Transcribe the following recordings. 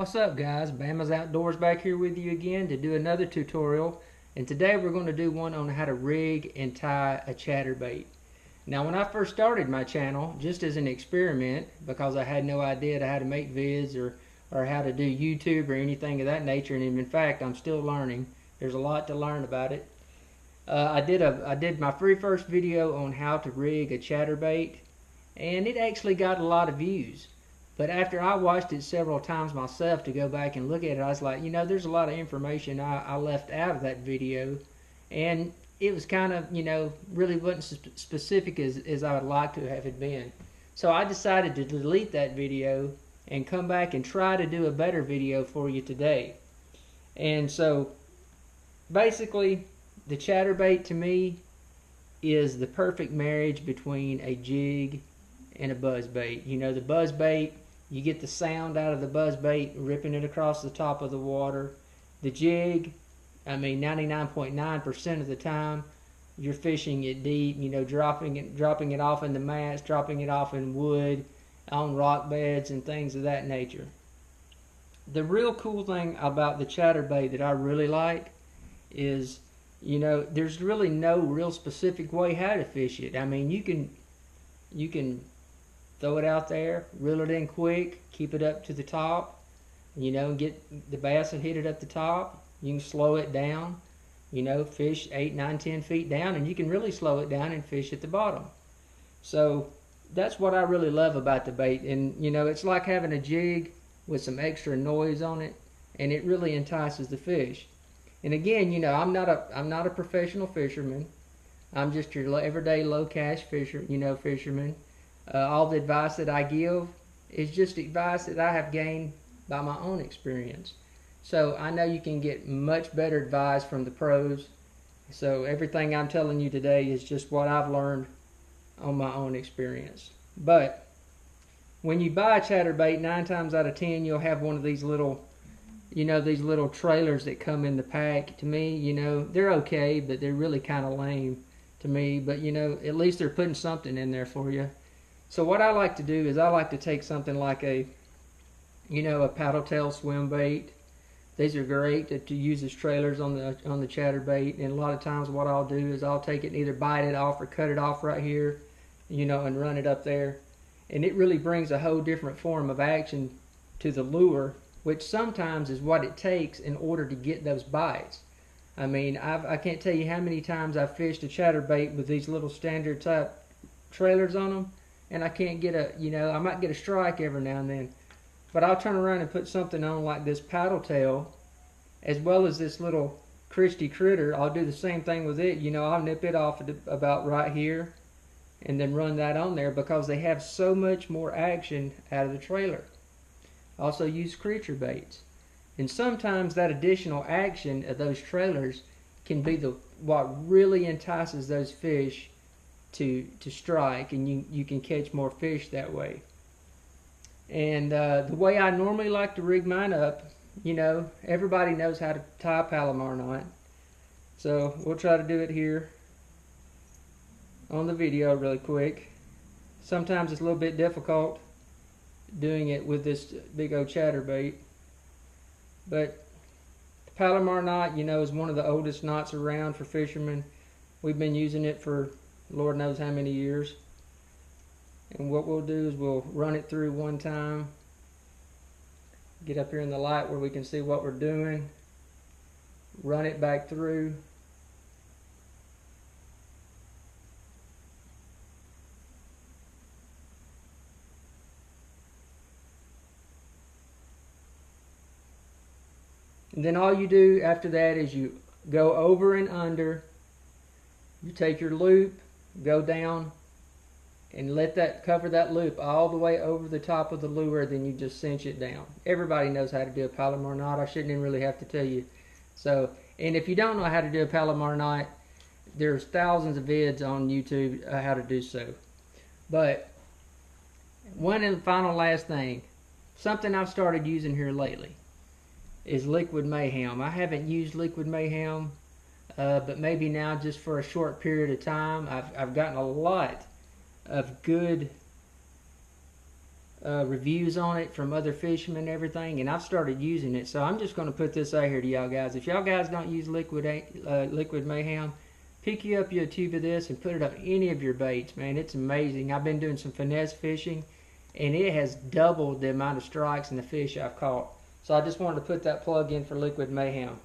What's up guys, Bama'S Outdoors back here with you again to do another tutorial, and today we're going to do one on how to rig and tie a chatterbait. Now when I first started my channel, just as an experiment, because I had no idea how to make vids or how to do YouTube or anything of that nature, and in fact I'm still learning. There's a lot to learn about it. I did my very first video on how to rig a chatterbait, and it actually got a lot of views. But after I watched it several times myself to go back and look at it, I was like, you know, there's a lot of information I left out of that video. And it was kind of, you know, really wasn't specific as I would like to have it been. So I decided to delete that video and come back and try to do a better video for you today. And so basically, the chatterbait to me is the perfect marriage between a jig and a buzzbait. You know, the buzzbait, you get the sound out of the buzzbait ripping it across the top of the water. The jig, I mean 99.9% of the time you're fishing it deep, you know, dropping it off in the mats, dropping it off in wood, on rock beds and things of that nature. The real cool thing about the chatterbait that I really like is, you know, there's really no real specific way how to fish it. I mean, you can throw it out there, reel it in quick, keep it up to the top, you know, get the bass will hit it at the top. You can slow it down, you know, fish 8, 9, 10 feet down, and you can really slow it down and fish at the bottom. So that's what I really love about the bait. And you know, it's like having a jig with some extra noise on it, and it really entices the fish. And again, you know, I'm not a professional fisherman. I'm just your everyday low cash fisherman. All the advice that I give is just advice that I have gained by my own experience. So I know you can get much better advice from the pros. So everything I'm telling you today is just what I've learned on my own experience. But when you buy a chatterbait, 9 times out of 10 you'll have one of these little, you know, these little trailers that come in the pack. To me, you know, they're okay, but they're really kind of lame to me. But you know, at least they're putting something in there for you. So what I like to do is I like to take something like a paddle tail swim bait. These are great to use as trailers on the chatterbait. And a lot of times what I'll do is I'll take it and either bite it off or cut it off right here, you know, and run it up there. And it really brings a whole different form of action to the lure, which sometimes is what it takes in order to get those bites. I mean, I can't tell you how many times I've fished a chatterbait with these little standard type trailers on them, and I can't get a, you know, I might get a strike every now and then, but I'll turn around and put something on like this paddle tail, as well as this little Christy critter. I'll do the same thing with it. You know, I'll nip it off at about right here, and then run that on there because they have so much more action out of the trailer. Also use creature baits, and sometimes that additional action of those trailers can be what really entices those fish to strike, and you can catch more fish that way. And the way I normally like to rig mine up, you know, everybody knows how to tie a palomar knot, so we'll try to do it here on the video really quick. Sometimes it's a little bit difficult doing it with this big old chatterbait, but the palomar knot, you know, is one of the oldest knots around for fishermen. We've been using it for Lord knows how many years. And what we'll do is we'll run it through one time, get up here in the light where we can see what we're doing, run it back through, and then all you do after that is you go over and under. You take your loop, go down, and let that cover that loop all the way over the top of the lure. Then you just cinch it down. Everybody knows how to do a palomar knot. I shouldn't even really have to tell you. So, and if you don't know how to do a palomar knot, there's thousands of vids on YouTube how to do so. But one and final last thing, something I've started using here lately is Liquid Mayhem. I haven't used Liquid Mayhem, but maybe now just for a short period of time. I've gotten a lot of good reviews on it from other fishermen and everything, and I've started using it. So I'm just going to put this out here to y'all guys. If y'all guys don't use Liquid Mayhem, pick you up your tube of this and put it on any of your baits, man. It's amazing. I've been doing some finesse fishing, and it has doubled the amount of strikes and the fish I've caught. So I just wanted to put that plug in for Liquid Mayhem.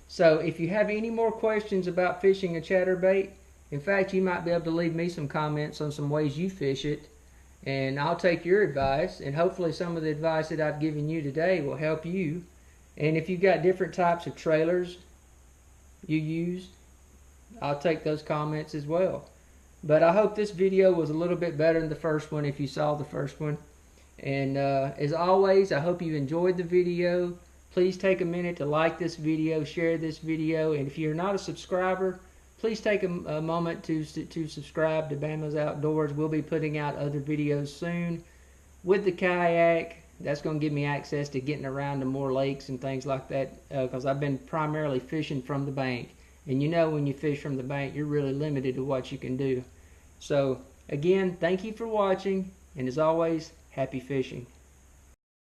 So if you have any more questions about fishing a chatterbait, in fact, you might be able to leave me some comments on some ways you fish it, and I'll take your advice, and hopefully some of the advice that I've given you today will help you. And if you've got different types of trailers you use, I'll take those comments as well. But I hope this video was a little bit better than the first one if you saw the first one. And as always, I hope you enjoyed the video. Please take a minute to like this video, share this video, and if you're not a subscriber, please take a moment to subscribe to Bama'S Outdoors. We'll be putting out other videos soon. With the kayak, that's going to give me access to getting around to more lakes and things like that, because I've been primarily fishing from the bank. And you know, when you fish from the bank, you're really limited to what you can do. So again, thank you for watching, and as always, happy fishing.